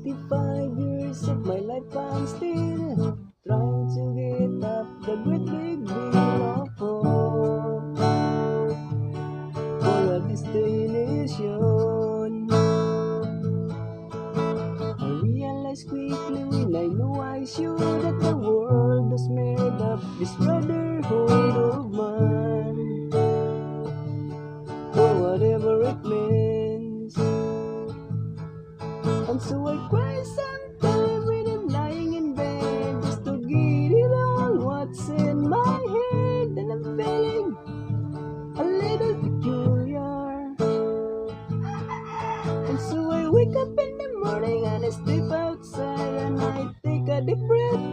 25 years of my life I'm still trying to get up the great big deal of hope for a destination. I realized quickly when I knew I should that the world was made of this brotherhood of man, for whatever it means. And so I cry sometimes when I'm lying in bed just to get it all what's in my head, and I'm feeling a little peculiar. And so I wake up in the morning and I step outside and I take a deep breath